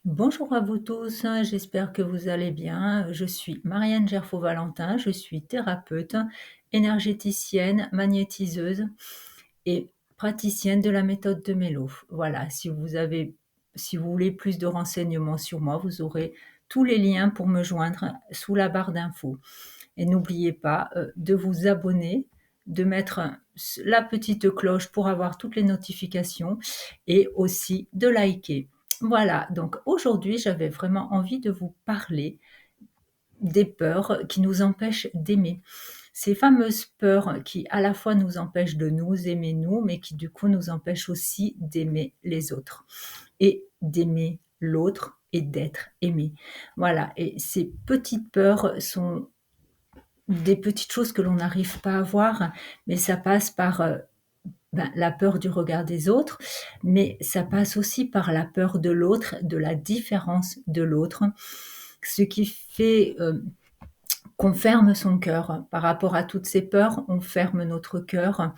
Bonjour à vous tous, j'espère que vous allez bien. Je suis Marianne Gerfaud-Valentin, je suis thérapeute, énergéticienne, magnétiseuse et praticienne de la méthode de Mélo. Voilà, si vous voulez plus de renseignements sur moi, vous aurez tous les liens pour me joindre sous la barre d'infos. Et n'oubliez pas de vous abonner, de mettre la petite cloche pour avoir toutes les notifications et aussi de liker. Voilà, donc aujourd'hui, j'avais vraiment envie de vous parler des peurs qui nous empêchent d'aimer. Ces fameuses peurs qui à la fois nous empêchent de nous aimer nous, mais qui du coup nous empêchent aussi d'aimer les autres et d'aimer l'autre et d'être aimé. Voilà, et ces petites peurs sont des petites choses que l'on n'arrive pas à voir, mais ça passe par la peur du regard des autres, mais ça passe aussi par la peur de l'autre, de la différence de l'autre, ce qui fait qu'on ferme son cœur. Par rapport à toutes ces peurs, on ferme notre cœur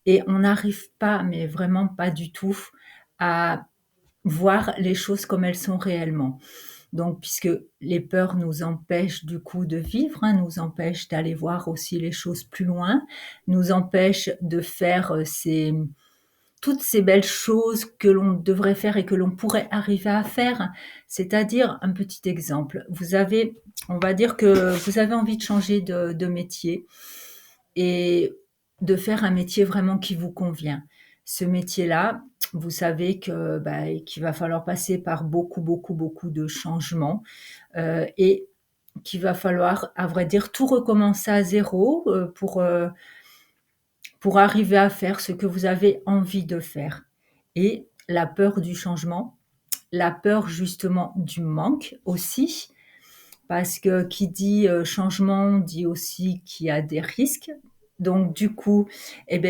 et on n'arrive pas, mais vraiment pas du tout, à voir les choses comme elles sont réellement. Donc, puisque les peurs nous empêchent du coup de vivre, nous empêchent d'aller voir aussi les choses plus loin, nous empêchent de faire toutes ces belles choses que l'on devrait faire et que l'on pourrait arriver à faire. C'est-à-dire, un petit exemple, on va dire que vous avez envie de changer de métier et de faire un métier vraiment qui vous convient. Ce métier-là, vous savez qu'il va falloir passer par beaucoup, beaucoup, beaucoup de changements et qu'il va falloir, à vrai dire, tout recommencer à zéro pour arriver à faire ce que vous avez envie de faire. Et la peur du changement, la peur justement du manque aussi, parce que qui dit changement dit aussi qu'il y a des risques. Donc du coup,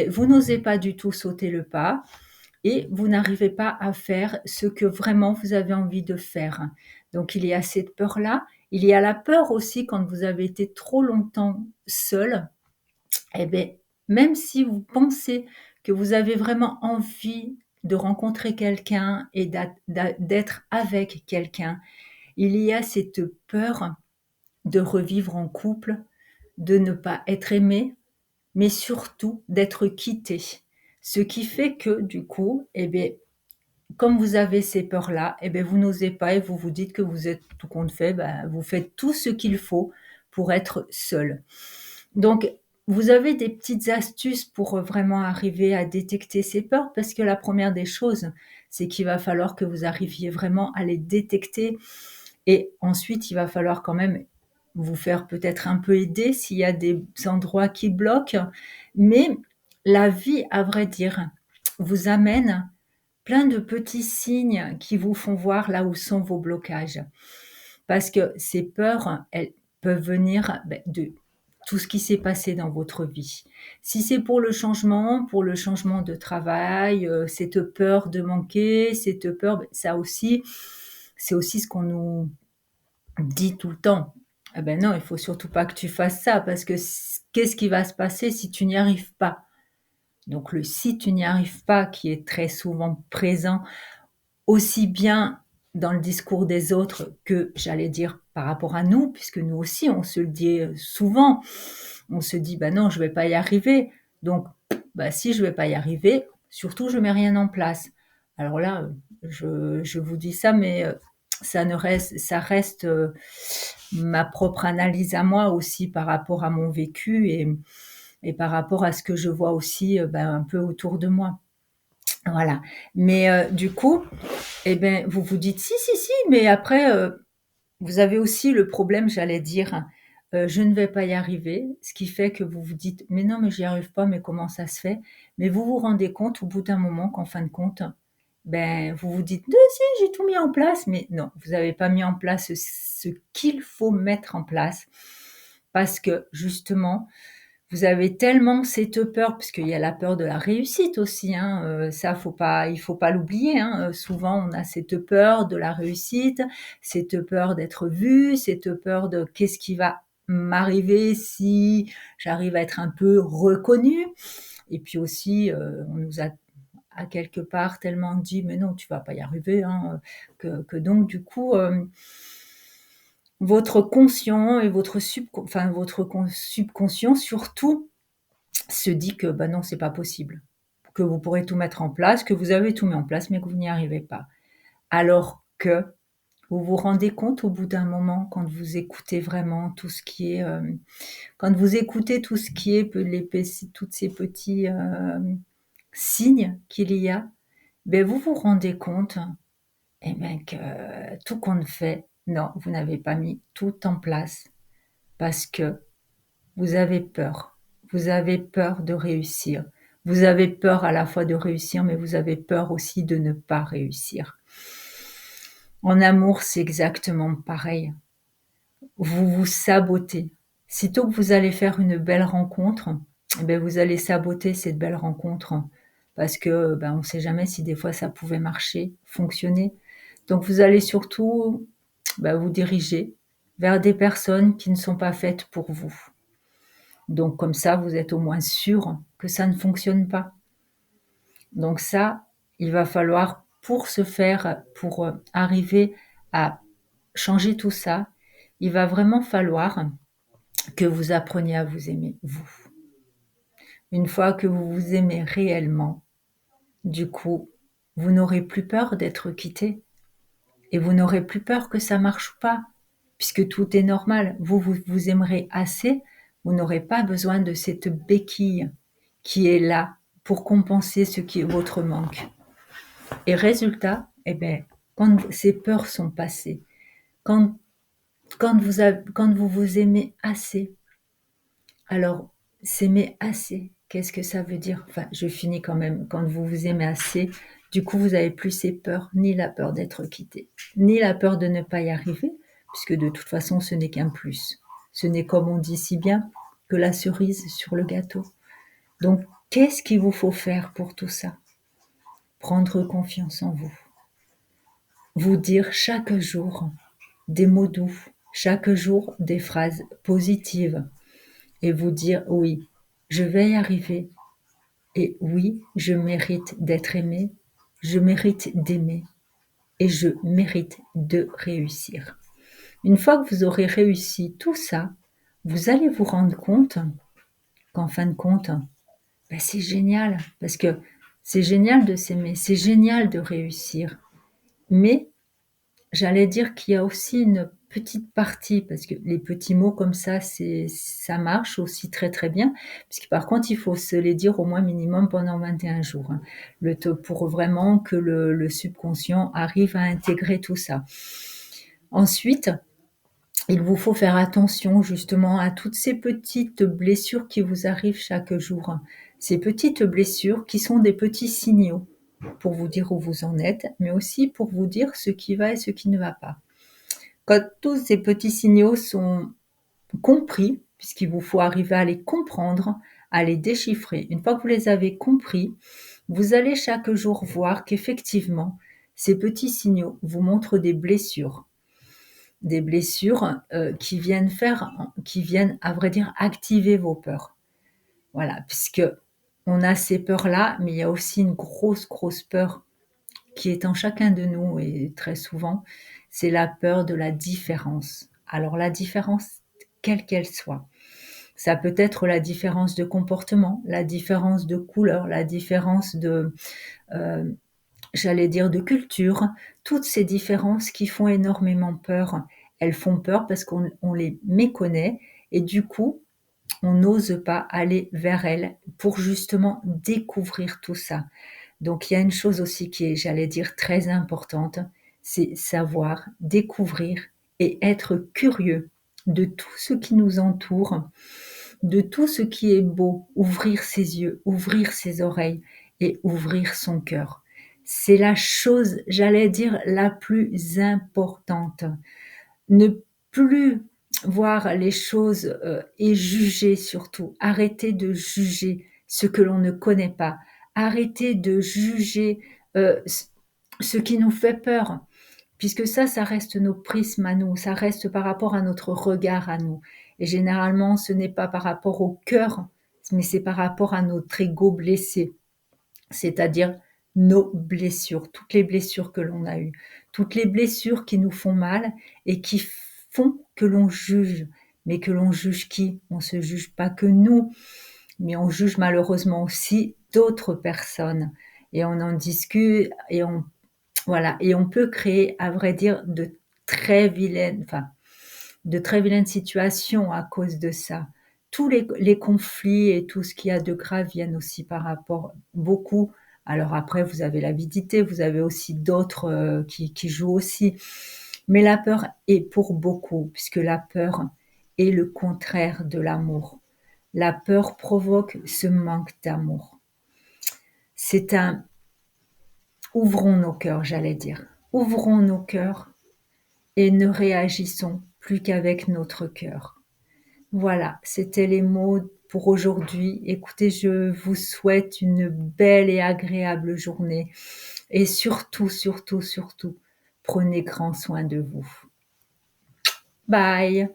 vous n'osez pas du tout sauter le pas et vous n'arrivez pas à faire ce que vraiment vous avez envie de faire. Donc il y a cette peur-là. Il y a la peur aussi quand vous avez été trop longtemps seul, eh bien, même si vous pensez que vous avez vraiment envie de rencontrer quelqu'un et d'être avec quelqu'un, il y a cette peur de revivre en couple, de ne pas être aimé, mais surtout d'être quitté. Ce qui fait que du coup, comme vous avez ces peurs-là, vous n'osez pas et vous vous dites que vous êtes tout compte fait, vous faites tout ce qu'il faut pour être seul. Donc, vous avez des petites astuces pour vraiment arriver à détecter ces peurs, parce que la première des choses, c'est qu'il va falloir que vous arriviez vraiment à les détecter et ensuite, il va falloir quand même vous faire peut-être un peu aider s'il y a des endroits qui bloquent. Mais la vie, à vrai dire, vous amène plein de petits signes qui vous font voir là où sont vos blocages. Parce que ces peurs, elles peuvent venir de tout ce qui s'est passé dans votre vie. Si c'est pour le changement de travail, cette peur de manquer, cette peur, ça aussi, c'est aussi ce qu'on nous dit tout le temps. Ah ben non, il faut surtout pas que tu fasses ça parce que qu'est-ce qui va se passer si tu n'y arrives pas? Donc le si tu n'y arrives pas qui est très souvent présent aussi bien dans le discours des autres que, j'allais dire, par rapport à nous, puisque nous aussi, on se le dit souvent. On se dit, bah non, je vais pas y arriver. Donc, si je vais pas y arriver, surtout, je mets rien en place. Alors là, je vous dis ça, mais ça reste ma propre analyse à moi aussi par rapport à mon vécu et par rapport à ce que je vois aussi un peu autour de moi. Voilà. Mais du coup, vous vous dites: «Si, si, si», mais après, vous avez aussi le problème, j'allais dire, «Je ne vais pas y arriver», ce qui fait que vous vous dites: «Mais non, mais j'y arrive pas, mais comment ça se fait?» Mais vous vous rendez compte au bout d'un moment qu'en fin de compte, vous vous dites: «Si, j'ai tout mis en place», mais non, vous n'avez pas mis en place ce qu'il faut mettre en place parce que justement, vous avez tellement cette peur, parce qu'il y a la peur de la réussite aussi, ça il faut pas l'oublier, souvent on a cette peur de la réussite, cette peur d'être vu, cette peur de qu'est-ce qui va m'arriver si j'arrive à être un peu reconnue et puis aussi, on nous a à quelque part tellement dit: «Mais non, tu vas pas y arriver, hein», que donc du coup, votre conscient et votre subconscient surtout se dit que, bah, non, c'est pas possible, que vous pourrez tout mettre en place, que vous avez tout mis en place, mais que vous n'y arrivez pas. Alors que vous vous rendez compte au bout d'un moment, quand vous écoutez vraiment tout ce qui est, quand vous écoutez tout ce qui est toutes ces petits, signes qu'il y a, beh, vous vous rendez compte, et ben, que tout compte fait, non, vous n'avez pas mis tout en place parce que vous avez peur. Vous avez peur de réussir. Vous avez peur à la fois de réussir, mais vous avez peur aussi de ne pas réussir. En amour, c'est exactement pareil. Vous vous sabotez. Sitôt que vous allez faire une belle rencontre, eh ben, vous allez saboter cette belle rencontre parce que, ben, on ne sait jamais si des fois ça pouvait marcher, fonctionner. Donc vous allez surtout, bah, vous diriger vers des personnes qui ne sont pas faites pour vous. Donc comme ça, vous êtes au moins sûr que ça ne fonctionne pas. Donc ça, il va falloir pour arriver à changer tout ça, il va vraiment falloir que vous appreniez à vous aimer, vous. Une fois que vous vous aimez réellement, du coup, vous n'aurez plus peur d'être quitté et vous n'aurez plus peur que ça marche pas, puisque tout est normal. Vous vous aimerez assez, vous n'aurez pas besoin de cette béquille qui est là pour compenser ce qui est votre manque. Et résultat, eh ben, quand ces peurs sont passées, quand quand vous vous aimez assez, alors s'aimer assez, qu'est-ce que ça veut dire? Enfin, je finis quand même. Quand vous vous aimez assez, du coup, vous avez plus ces peurs, ni la peur d'être quitté, ni la peur de ne pas y arriver, puisque de toute façon, ce n'est qu'un plus. Ce n'est, comme on dit si bien, que la cerise sur le gâteau. Donc, qu'est-ce qu'il vous faut faire pour tout ça? Prendre confiance en vous. Vous dire chaque jour des mots doux, chaque jour des phrases positives et vous dire: «Oui, je vais y arriver et oui, je mérite d'être aimé, je mérite d'aimer et je mérite de réussir». Une fois que vous aurez réussi tout ça, vous allez vous rendre compte qu'en fin de compte, bah, c'est génial parce que c'est génial de s'aimer, c'est génial de réussir. Mais j'allais dire qu'il y a aussi une petite partie, parce que les petits mots comme ça marche aussi très, très bien, puisque par contre, il faut se les dire au moins minimum pendant 21 jours, hein, pour vraiment que le subconscient arrive à intégrer tout ça. Ensuite, il vous faut faire attention justement à toutes ces petites blessures qui vous arrivent chaque jour, hein. Ces petites blessures qui sont des petits signaux pour vous dire où vous en êtes, mais aussi pour vous dire ce qui va et ce qui ne va pas. Quand tous ces petits signaux sont compris, puisqu'il vous faut arriver à les comprendre, à les déchiffrer. Une fois que vous les avez compris, vous allez chaque jour voir qu'effectivement, ces petits signaux vous montrent des blessures. Des blessures qui viennent, à vrai dire, activer vos peurs. Voilà, puisque on a ces peurs-là, mais il y a aussi une grosse, grosse peur qui est en chacun de nous et très souvent, c'est la peur de la différence. Alors la différence, quelle qu'elle soit, ça peut être la différence de comportement, la différence de couleur, la différence heu, j'allais dire de culture, toutes ces différences qui font énormément peur. Elles font peur parce qu'on les méconnaît et du coup, on n'ose pas aller vers elles pour justement découvrir tout ça. Donc il y a une chose aussi qui est, j'allais dire, très importante, c'est savoir découvrir et être curieux de tout ce qui nous entoure, de tout ce qui est beau, ouvrir ses yeux, ouvrir ses oreilles et ouvrir son cœur. C'est la chose, j'allais dire, la plus importante. Ne plus voir les choses, et juger surtout. Arrêter de juger ce que l'on ne connaît pas. Arrêter de juger, ce qui nous fait peur, puisque ça reste nos prismes à nous, ça reste par rapport à notre regard à nous et généralement ce n'est pas par rapport au cœur, mais c'est par rapport à notre ego blessé. C'est-à-dire nos blessures, toutes les blessures que l'on a eues, toutes les blessures qui nous font mal et qui font que l'on juge. Mais que l'on juge qui? On se juge pas que nous, mais on juge malheureusement aussi d'autres personnes et on en discute et on voilà et on peut créer, à vrai dire, de très vilaines situations à cause de ça. Tous les conflits et tout ce qu'il y a de grave viennent aussi par rapport beaucoup alors après vous avez l'avidité, vous avez aussi d'autres, qui jouent aussi. Mais la peur est pour beaucoup, puisque la peur est le contraire de l'amour. La peur provoque ce manque d'amour. C'est un ouvrons nos cœurs, j'allais dire. Ouvrons nos cœurs et ne réagissons plus qu'avec notre cœur. Voilà, c'était les mots pour aujourd'hui. Écoutez, je vous souhaite une belle et agréable journée et surtout, surtout, surtout, prenez grand soin de vous. Bye.